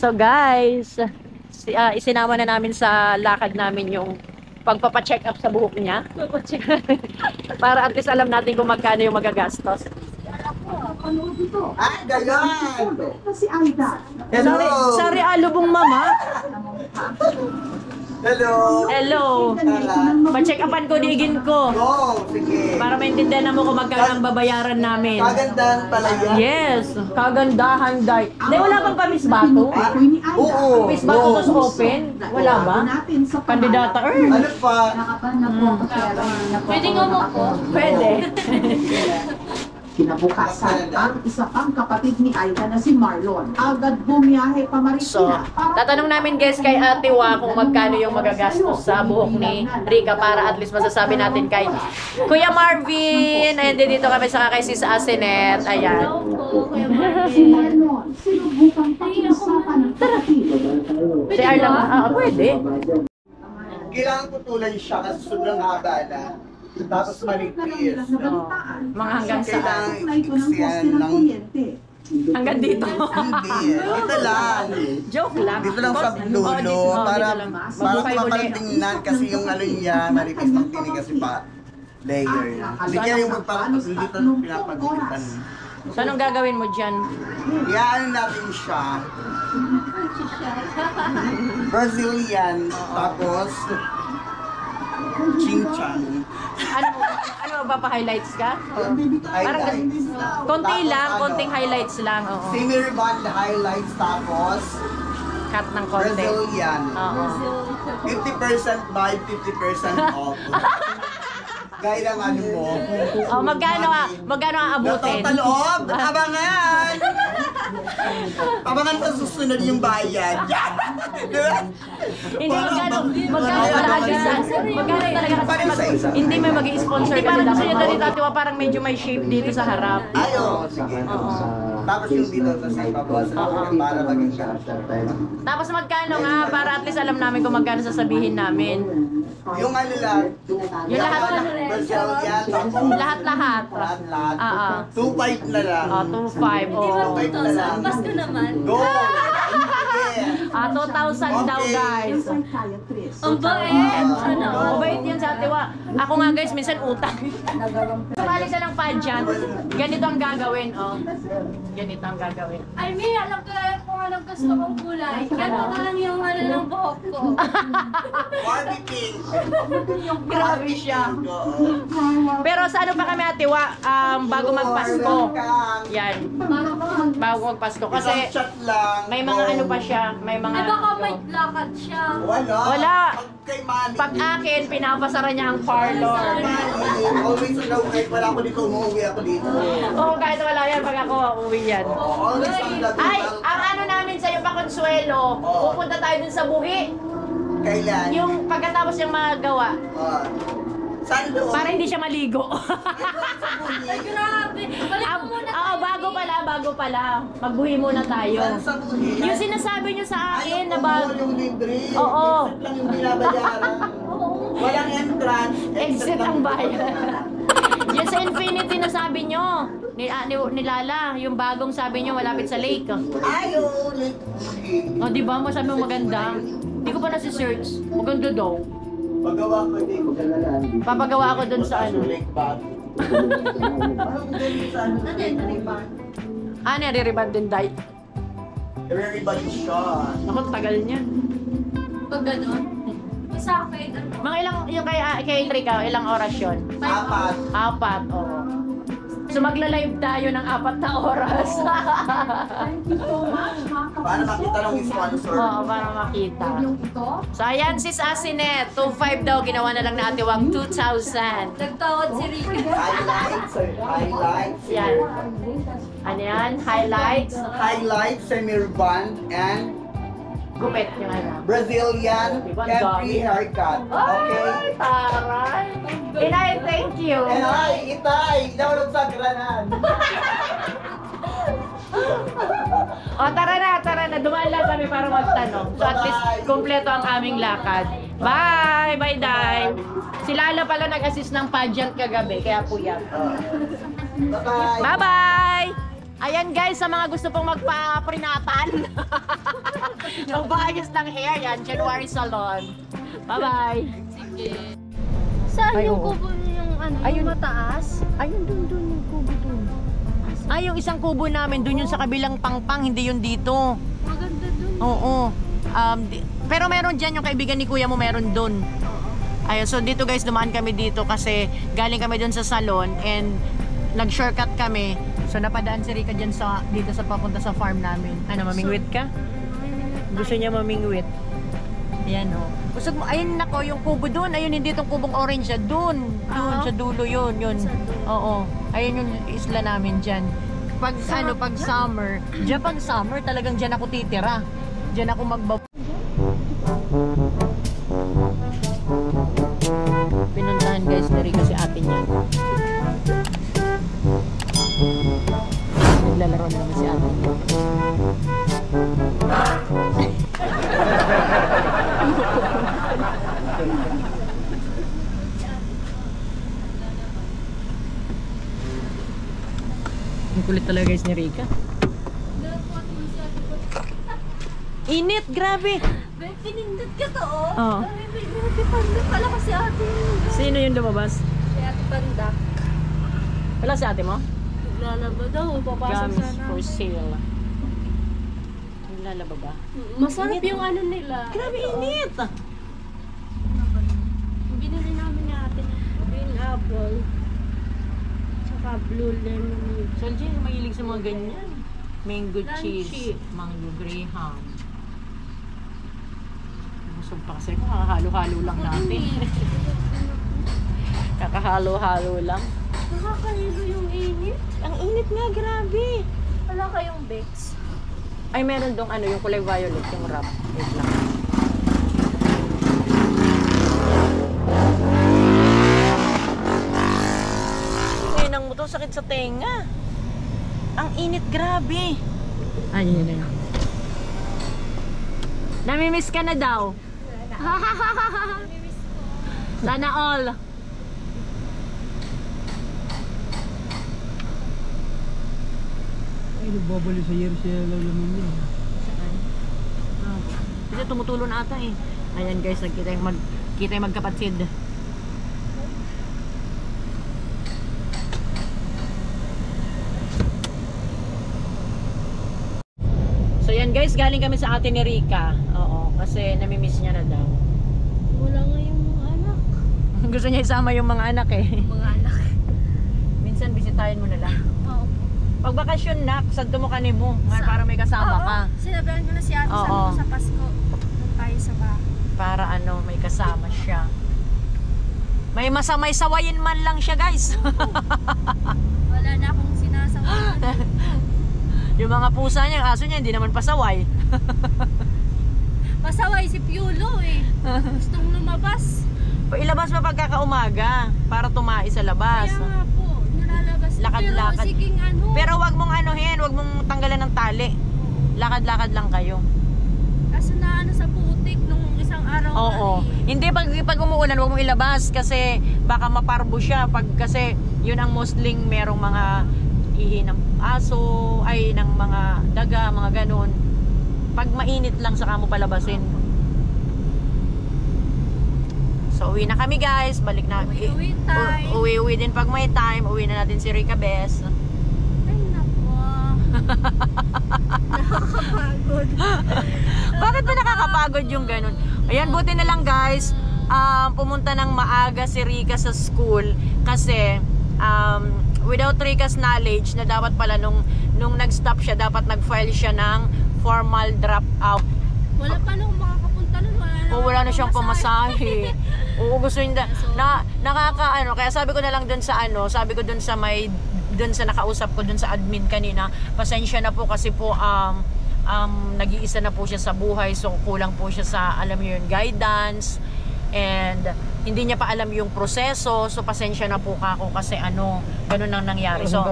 A: So guys, isinama na namin sa lakad namin yung pagpapacheck up sa buhok niya. Para at least alam natin kung magkano yung magagastos.
C: Ay, gayon!
F: Si Aida.
C: Hello!
A: Sorry, alubong mama.
C: Hello!
A: Hello. Pa-check upan ko, digin ko.
C: Go! Sige.
A: Para maintindihan mo kung magkano ang babayaran namin.
C: Kagandahan pala yan.
A: Yes, kagandahan day. Hindi, wala bang pa-miss bato?
C: Oo.
A: Miss bato tas open? Wala ba? Kandidata
C: Ano pa?
B: Pwede nga mo po.
A: Pwede.
F: Kinabukasan, ang isa pang kapatid ni Aida na si Marlon, agad bumiyahe pa
A: So,
F: Marikina.
A: tatanong namin guys kay Ate Wa kung magkano yung magagastos sa buhok ni Rica para at least masasabi natin kay Kuya Marvin. Ayan, dito kami sa kay Sis Asinet. Ayan.
F: Si Marlon, sinubukang pakiusapan ng kapatid.
A: Si Arla, pwede.
C: Kailangan putulan siya kasi sobrang haba na. Tapos maligpis.
A: Mga hanggang saan?
C: Kailangan
F: Na ito ng poste
C: iksiyan
F: ng
C: ng...
F: kuryente.
A: Hanggang dito.
C: Hindi. Dito lang.
A: Joke lang.
C: Dito lang sa
A: Oh,
C: dulo.
A: dito
C: Para
A: lang.
C: para
A: Mabuhay uli.
C: mapatingnan kasi yung ano niya, maripis ng tinig kasi pa layer na. Hindi kaya yung magpapagod dito pinapagulitan.
A: So, anong gagawin mo dyan?
C: Iaan natin siya. Brazilian. Tapos chinchan.
A: Ano pa-highlights ka? Parang konti lang, konting highlights lang. Oo.
C: Semi band highlights tapos
A: Cut ng konti.
C: Brazilian.
A: Oo.
C: 50% buy, 50% off. Gaya ng ano mo.
A: Oh, magkano ang abutin?
C: Natong taloob! Abangan! Abangan sa susunod yung bayad. Diba?
A: Hindi, magkano talaga kasi hindi may mag-i-sponsor kasi parang gusto niya dito Ate Wa, parang medyo may shape dito sa harap.
C: Ay, oo. Sige. Tapos yung dito sa babawasan para maging ganun.
A: Tapos magkano nga para at least alam namin kung magkano sasabihin namin.
C: Yung ano lang.
A: Yung lahat.
C: Brazilian.
A: Lahat-lahat.
C: Lahat. 2.5 na lang.
A: 2.5. Oh.
C: 2.5 na lang.
B: Pasko naman.
C: Go!
A: 2,000 daw guys.
B: Ang bait.
A: Mabait yan sa Ate Wa. Ako nga guys, minsan utang. Sumali siya ng pageant. Ganito ang gagawin, oh. Ganito ang gagawin.
B: Ay, May, alam ko lang kung anong gusto kong kulay. Ganito ka lang yung ano ng buhok ko.
C: Barbie pink.
A: Grabe siya. Pero sa ano pa kami Ate Wa, bago magpasko. Yan. Bago magpasko. Kasi
C: Isang shot lang.
A: may mga ano pa siya. May mga...
B: Ay, baka may lakad siya.
C: Wala.
A: Wala.
C: Pag kay Manny.
A: Pag akin, pinapasara niya ang parlor.
C: Always on the way. Wala ako dito. Umuwi ako dito.
A: Oo, kahit wala yan, pag ako uwi yan.
C: Always on the
A: Ay, ang ano namin sa'yo pa Consuelo, pupunta tayo dun sa buhi.
C: Kailan?
A: Yung pagkatapos yung magawa,
C: Saan doon?
A: para hindi siya maligo.
B: Ay, grabe. Balik mo muna tayo.
A: Bago pala. Magbuhi muna tayo.
C: Saan sa buhi?
A: Yung sinasabi niyo sa akin na
C: bago.
A: bago.
C: Yung libre.
A: Oo.
C: Exit lang yung binabayaran. Walang entrance.
A: Exit
C: lang
A: ang bayan. Yung sa Infinity na sabi nyo, ni Lala, yung bagong sabi nyo malapit sa lake.
C: Ay, ulit.
A: O, di ba? Masabi mo maganda. Hindi ko pa nasi-search. Maganda daw.
C: Pagawa ko din.
A: Papagawa ako dun sa ano.
C: Lake bag. Parang ganun sa ano.
A: Ah, nire-rebound din dahil.
C: Everybody siya.
A: Naku, tagal niya.
B: Pag gano'n. Sa akin, ano?
A: Mga ilang, yung kay Enrica, ilang oras yun?
C: 4.
A: 4, oo. So magla-live tayo ng 4 na oras.
C: Para makita lang yung sponsor.
A: Oo, para makita. So ayan, Sis Asinet, 2.5 daw, ginawa na lang na Ate Wang 2,000.
B: Nagtawad si Ricky.
C: Highlights. Highlights.
A: Yan. Ano yan? Highlights.
C: Highlights, semi-band, and
A: Gupit yung ano.
C: Brazilian every haircut. Okay?
A: Ay, taray. Inay, thank you.
C: And hi, Itay! Nahulog sa granan.
A: O, tara na. Dumaan lang kami para magtanong. So, at least, kompleto ang aming lakad. Bye! Bye, Day! Si Lala pala nag-assist ng pageant kagabi, kaya po yan.
C: Bye-bye!
A: Bye-bye! Ayan guys, sa mga gusto pong magpa-prinatan. Magpaayos ng hair yan, January Salon. Bye-bye.
B: Sige. Saan
A: Ay,
B: yung
A: oo.
B: kubo yung ano,
A: Ayun.
B: yung mataas?
A: Ayun, dun yung kubo dun. Ay, yung isang kubo namin, dun yung sa kabilang pangpang, hindi yun dito.
B: Maganda dun.
A: Oo. Pero meron dyan, yung kaibigan ni kuya mo meron dun. Ayun, so dito guys, dumaan kami dito kasi galing kami dun sa salon and nag-shortcut kami. So napadaan si Rika dyan dito sa papunta sa farm namin. Ano, mamingwit ka? Gusto niya mamingwit. Ayan o. Gusto mo, ayun nako, yung kubo dun. Ayun, hindi itong kubong orange siya. Dun, sa dulo yun. Oo. Ayun yung isla namin dyan. Pag summer, dyan pag summer, talagang dyan ako titira. Dyan ako pinuntahan guys na rin kasi atin yan. Naglalaro na naman si atin. Ang kulit talaga guys ni Rika. Init, grabe.
B: Pinindot ka to, oh.
A: Oo.
B: Pinindot pala kasi ate.
A: Sino yung lumabas?
B: Si ate Panda.
A: Wala si ate mo?
B: Naglalaba daw, papasok
A: Gamis
B: sana.
A: for sale. Naglalaba ba?
B: Masarap yung ano nila.
A: Grabe init!
B: Binili namin ni ate green apple. Tsaka blue lemon.
A: So, Jen, mahilig sa mga ganyan. Mango
B: Crunchy.
A: cheese, mango graham. Busog pa kasi kung kakahalo-halo lang natin. Kakahalo-halo lang.
B: Nakakahilo yung init.
A: Ang init nga, grabe.
B: Wala kayong bakes.
A: Ay, meron dong ano, yung kulay violet, yung wrap. Wait lang. Ngayon ang motor, sakit sa tenga. Ang init, grabe. Ay, yun na yun. Namimiss ka na daw. Sana all.
D: Ay, nagbabali sa jersey lang naman yun.
A: Kasi tumutulo na ata eh. Ayan guys, nagkita yung magkapatid. So yan guys, galing kami sa ate ni Rika. Oo, kasi namimiss niya na daw.
B: Wala nga yung mga anak.
A: Gusto niya isama yung mga anak eh.
B: Mga anak.
A: Minsan bisitahin mo na lang.
B: Oo.
A: Pag bakasyon na, sadto mo kanin mo. Para may kasama ka.
B: Sinabihan ko na si ate
A: Oo.
B: sa Pasko. Doon tayo sa bahay.
A: Para ano, may kasama siya. May sawayin man lang siya guys.
B: Wala na akong sinasawayan.
A: Yung mga pusa niya, aso niya, hindi naman pasaway.
B: Pasaway si Piolo eh. Gustong lumabas.
A: Ilabas mo pagkakaumaga para tumai sa labas.
B: Kaya nga po, nilalabas.
A: Lakad-lakad.
B: Pero siging ano.
A: Pero wag mong anuhin, wag mong tanggalan ng tali. Lakad-lakad lang kayo.
B: Kaso na ano sa putik nung isang araw.
A: Oo. Hindi pag umuulan, wag mong ilabas kasi baka maparbo siya kasi yun ang mostling merong mga ihi ng aso, ay ng mga daga, mga ganun. Pag mainit lang saka mo palabasin. So uwi na kami guys, balik na.
B: Uwi time.
A: Uwi din pag may time, uwi na natin si Rika Bes.
B: Ay nako. Nakakapagod.
A: Bakit ba nakakapagod yung ganun? Ayan, buti na lang guys, pumunta ng maaga si Rika sa school kasi without Rika's knowledge na dapat pala nung nag-stop siya, dapat nag-file siya ng formal dropout.
B: Wala pa nung makakapunta nun.
A: Wala na siyang pamasahe. Oo, gusto niya nakakaano, kaya sabi ko na lang dun sa sabi ko dun sa nakausap ko dun sa admin kanina, pasensya na po kasi po nag-iisa na po siya sa buhay, so kulang po siya sa alam mo yun, guidance, and hindi niya pa alam yung proseso, so pasensya na po ako kasi ganun ang nangyari. So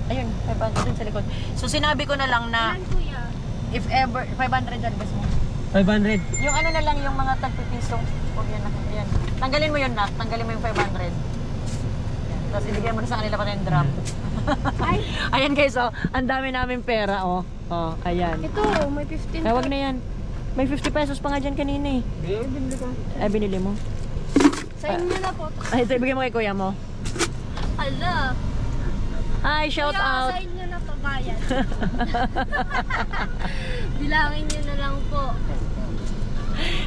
A: ayun, 500 dun sa likod. So sinabi ko na lang na
B: Ilan kuya?
A: if ever 500 dyan guys mo.
D: 500.
A: Yung ano na lang, yung mga tagpipisong, yan, yan. Tanggalin mo yun na, tanggalin mo yung 500. Yan. Tapos ibigay mo na sa kanila pa yung drop. Ayan guys, oh. Ang dami namin pera, oh. Oh, ayan.
B: Ito, may 15.
A: Ay, wag na yan. May 50 pesos pa nga dyan kanina eh.
D: Binili ko.
A: Ay, binili mo.
B: Sa inyo na po.
A: Ay, ito, ibigay mo kay kuya mo.
B: Ala.
A: Hi, shout
B: Kaya
A: out.
B: sa inyo na pabayan. Bilangin nyo na lang po.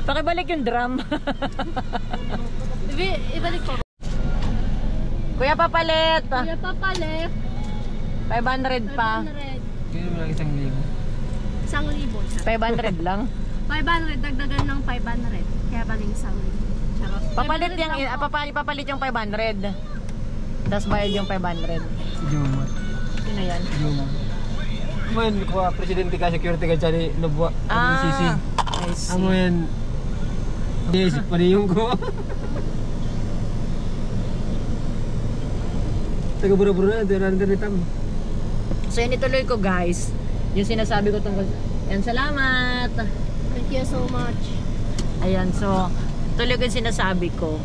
A: Pakibalik yung drum.
B: Ibalik po.
A: Kuya, papalit.
B: Kaya papalit.
A: 500 pa.
B: 500.
D: Bili mo lang
B: 1,000.
A: 500 lang.
B: 500, dagdagan ng 500. Kaya baling 1,000. Charot.
A: Papalit
B: 500
A: yung,
B: lang po.
A: papalit yung 500. Tapos bayad yung 500.
D: Juma.
A: Yun na yan.
D: Juma. Man, kuha presidente ka security ka dyan nabuwa. Sisi.
A: I see.
D: Amo yan. Yes, paniyong ko. Taga bura-bura na, doon na tam.
A: So yun ituloy ko guys. Yung sinasabi ko tungkol. Yan, salamat.
B: Thank you so much.
A: Ayan, so tuloy ko yung sinasabi ko.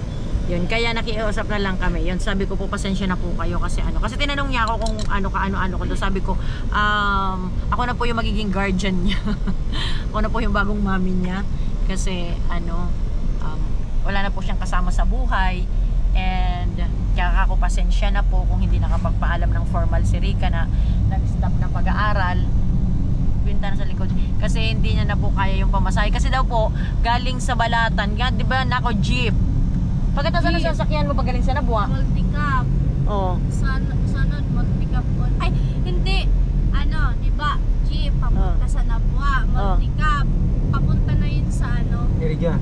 A: Yun, kaya nakiusap na lang kami. Yun, sabi ko po, pasensya na po kayo kasi ano. Kasi tinanong niya ako kung ano ko. Doon sabi ko, ako na po yung magiging guardian niya. Ako na po yung bagong mami niya. Kasi ano, wala na po siyang kasama sa buhay. And kaya ako pasensya na po kung hindi nakapagpaalam ng formal si Rika na nag-stop ng pag-aaral. Pinta na sa likod. Kasi hindi niya na po kaya yung pamasahe. Kasi daw po, galing sa Balatan. Yan, di ba, nako jeep. Pagkatapos na sasakyan mo pag galing sa Nabwa.
B: Multicap.
A: Oo.
B: Sunod, multicap. Ay, hindi. Ano, di ba? Jeep, papunta sa Nabwa. Multicap. Papunta na yun sa ano.
D: Erika.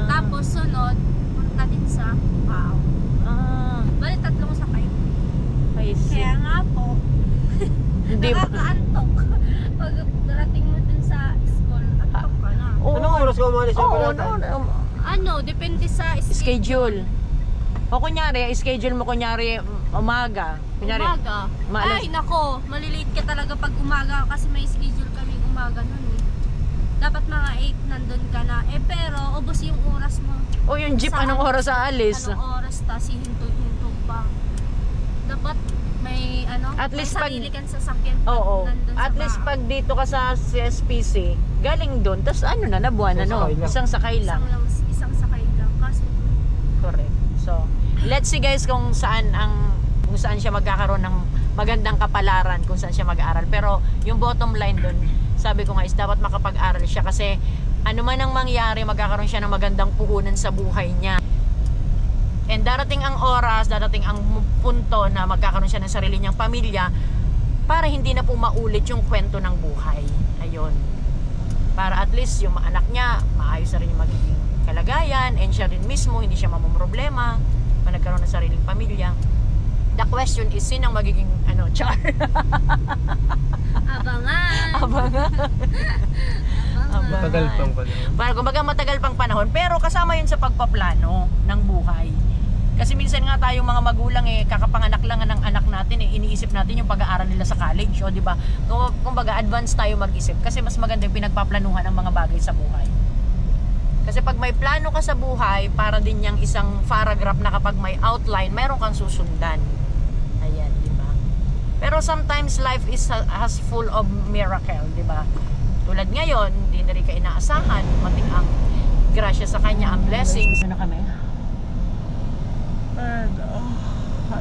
B: Tapos sunod, punta din sa Pao. Bali, 3 sakay.
A: I see.
B: Kaya nga po,
A: Hindi ba?
B: nakakaantok. Pag darating mo dun sa school, antok ka na.
D: Anong oras ka umalis sa
A: Oo,
D: Balatan?
B: Ano, depende sa
A: schedule. O kunyari, schedule mo kunyari umaga. Kunyari,
B: Umaga.
A: maalas-
B: Ay, nako, malilate ka talaga pag umaga kasi may schedule kaming umaga nun eh. Dapat mga 8 nandun ka na. Eh pero, ubos yung oras mo.
A: O yung jeep, anong oras sa alis?
B: Anong oras ta? Hintog-hintog pa. Dapat may ano,
A: At
B: may
A: least pag-
B: sarili kang sasakyan.
A: Oo.
B: nandun sa
A: At least
B: bahay.
A: pag dito ka sa CSPC, galing doon, tapos ano na, Nabuan, ano?
D: Isang sakay lang.
A: Isang sakay lang.
B: Isang sakay lang. Kaso,
A: Correct. So, let's see guys kung saan siya magkakaroon ng magandang kapalaran, kung saan siya mag-aaral. Pero yung bottom line doon, sabi ko nga is dapat makapag-aral siya kasi ano man ang mangyari, magkakaroon siya ng magandang puhunan sa buhay niya. And darating ang oras, darating ang punto na magkakaroon siya ng sarili niyang pamilya para hindi na po maulit yung kwento ng buhay. Ayun. Para at least yung anak niya, maayos na rin yung magiging kalagayan and siya rin mismo, hindi siya mamumroblema pag nagkaroon ng sariling pamilya. The question is, sinang magiging char?
B: abangan.
A: Abangan.
D: Matagal pang pala.
A: Para kumbaga matagal pang panahon, pero kasama yun sa pagpaplano ng buhay. Kasi minsan nga tayong mga magulang kakapanganak lang ng anak natin iniisip natin yung pag-aaral nila sa college, o di ba? Kumbaga advance tayo mag-isip kasi mas maganda yung pinagpaplanuhan ng mga bagay sa buhay. Kasi pag may plano ka sa buhay, para din yung isang paragraph na kapag may outline, mayroon kang susundan. Ayan, di ba? Pero sometimes life has full of miracle, di ba? Tulad ngayon, hindi na rin ka inaasahan, mating ang grasya sa kanya, ang blessings. Ano kami?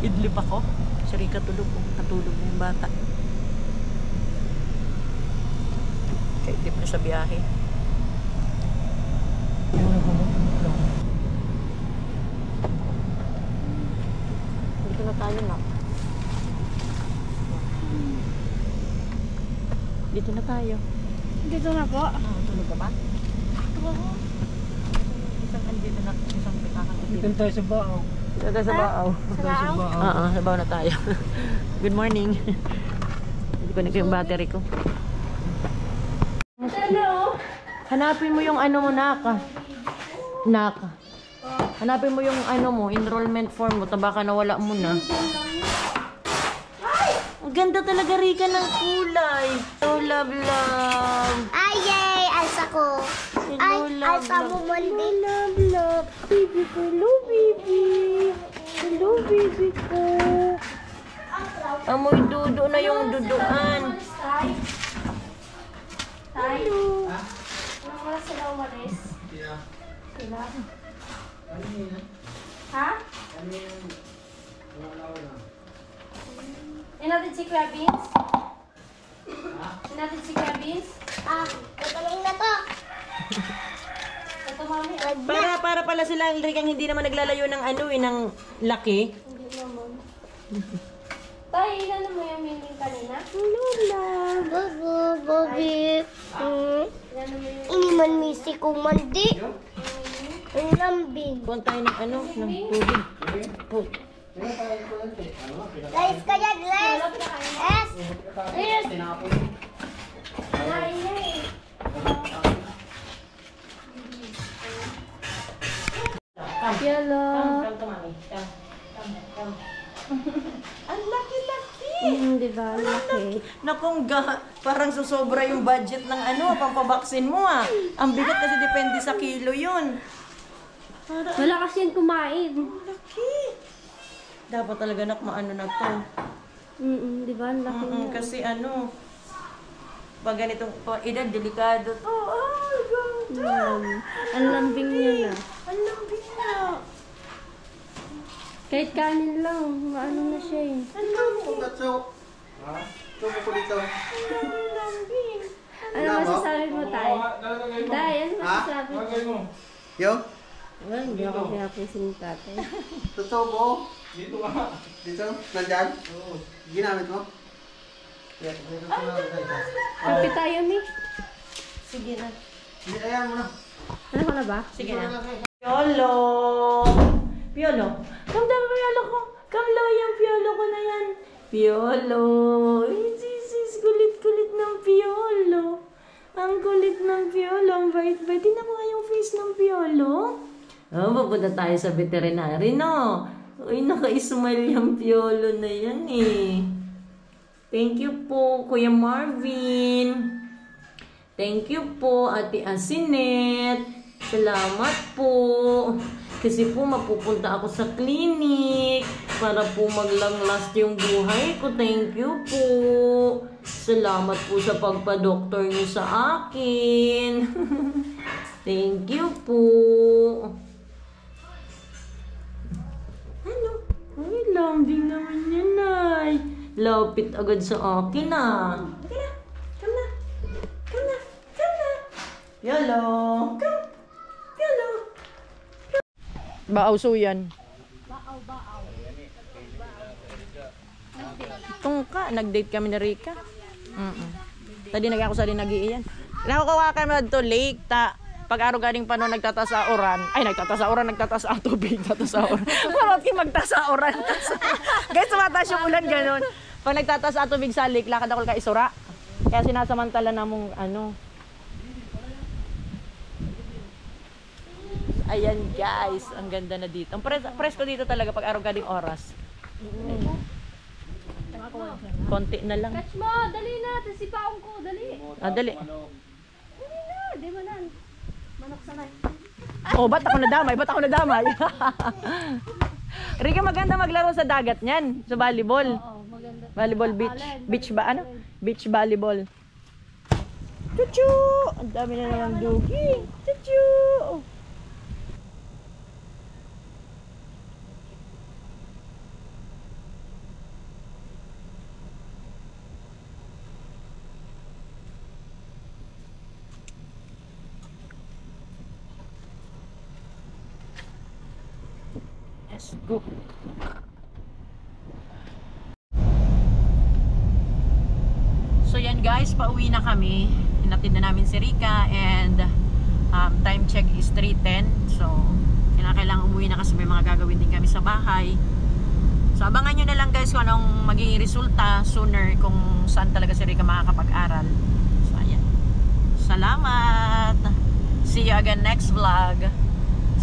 A: Idlip ako. Si Rika tulog. Natulog na yung bata. Kaidlip na sa biyahe. Dito na tayo na. Dito na tayo.
B: Dito na po.
A: Tulog ka ba? Isang andito na. Isang pitakan
D: Dito tayo sa Bao.
A: Dito tayo sa Baaw.
B: Sa
A: Oo, sa Baaw na tayo. Good morning. Hindi ko na yung battery ko.
B: Hello.
A: Hanapin mo yung mo, Naka. Hanapin mo yung mo, enrollment form mo. Baka nawala mo na. Ang ganda talaga, Rika, ng kulay. So love.
G: Ay, yay! Alsa ko.
A: Hello, love.
G: Alsa mo mandi.
A: Love. Baby ko. Hello, baby. Hello, baby ko. Amoy dudo na yung duduan.
B: Tay? Anong oras sila umalis? Sila? Ha? Natin si Kuya Vince? Natin si Kuya Vince?
G: Magaling na to.
B: Ito, mami.
A: Para pala sila Rikang hindi naman naglalayo ng ng laki.
B: Hindi naman. Tay, ilan mo yung meaning kanina?
G: Bago, Bobby.
B: Ilan mo yung...
G: Ini man misi kong mandi. Ang lambing.
A: Kuhan tayo ng tubig.
G: Guys, kaya guys. Yes. Yes.
B: Kain na eh. Yelo.
A: Ang laki-laki!
B: Di ba? Laki.
A: Nakong parang susobra yung budget ng pampabaksin mo Ang bigat kasi depende sa kilo yun.
B: Wala kasi yan kumain.
A: Laki! Dapat talaga maano na to.
B: Di ba? Laki na.
A: Kasi pag ganitong edad, delikado to. Ay, ganda!
B: Ang lambing niya na.
A: Ang lambing na.
B: Kahit kanin lang, maano na siya eh.
A: Ang lambing.
C: Tumo ko dito.
A: Ang lambing.
B: Ano masasabi mo tayo? Day, ano masasabi mo?
C: Yo?
B: Well, hindi ako pinapansin ni tatay.
C: Totoo mo? Dito ba? Dito? Nandyan? Oo. Ginamit mo?
B: Kapi tayo, Mi.
A: Sige na.
C: Ayan mo na.
B: Ano ko na ba?
A: Sige na. Piolo! Piolo! Piolo ko! Kamlo yung piolo ko na yan! Piolo! Jesus! Kulit-kulit ng piolo! Ang kulit ng piolo! Ang bait-bait! Tingnan mo nga yung face ng piolo! Pupunta tayo sa veterinary, no? Uy, naka-smile yung piolo na yan eh. Thank you po, Kuya Marvin. Thank you po, Ate Asinet. Salamat po. Kasi po mapupunta ako sa clinic para po maglang last yung buhay ko. Thank you po. Salamat po sa pagpa-doktor niyo sa akin. Thank you po. Ano? Ay, lambing naman yan, ay. Lapit agad sa akin, Okay na. Come na. Come na. Come na. Yolo. Come. Yolo. Baaw so yan. Baaw. Tungka, nag-date kami ni Rika. Tadi nag ako sa din nag-iiyan. Nakukuha kami na to lake ta. Pag-araw galing pa noon nagtatasauran. Ay, nagtatasauran, nagtatasa tubig, nagtatasauran. Marot kayo magtasauran. Guys, tumataas yung ulan ganun. Pag nagtatasa tubig sa lake, lakad ako ka isura. Kaya sinasamantala na mong Ayan guys, ang ganda na dito. Ang presko dito talaga pag araw galing oras. Konti na lang.
B: Catch mo! Dali na! Tasipaong ko! Dali!
A: Dali.
B: Dali na! Di mo na! Manok sanay.
A: Oh, ba't ako nadamay? Rika, maganda maglaro sa dagat niyan. Sa volleyball.
B: Oo, maganda.
A: Volleyball beach. Beach ba? Beach volleyball. Chuchu! Ang dami na naman dugi. Chuchu! Let's go. So yan guys, pauwi na kami. Hinatid na namin si Rika and time check is 3:10. So kailangan umuwi na kasi may mga gagawin din kami sa bahay. So abangan nyo na lang guys kung anong magiging resulta sooner kung saan talaga si Rika makakapag-aral. So ayan. Salamat! See you again next vlog.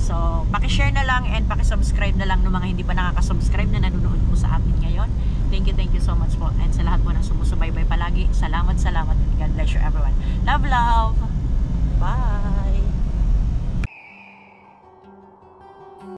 A: So, paki-share na lang and paki-subscribe na lang ng mga hindi pa nakaka-subscribe na nanonood po sa atin ngayon. Thank you so much po. And sa lahat po ng sumusubaybay palagi, salamat. God bless you everyone. Love. Bye!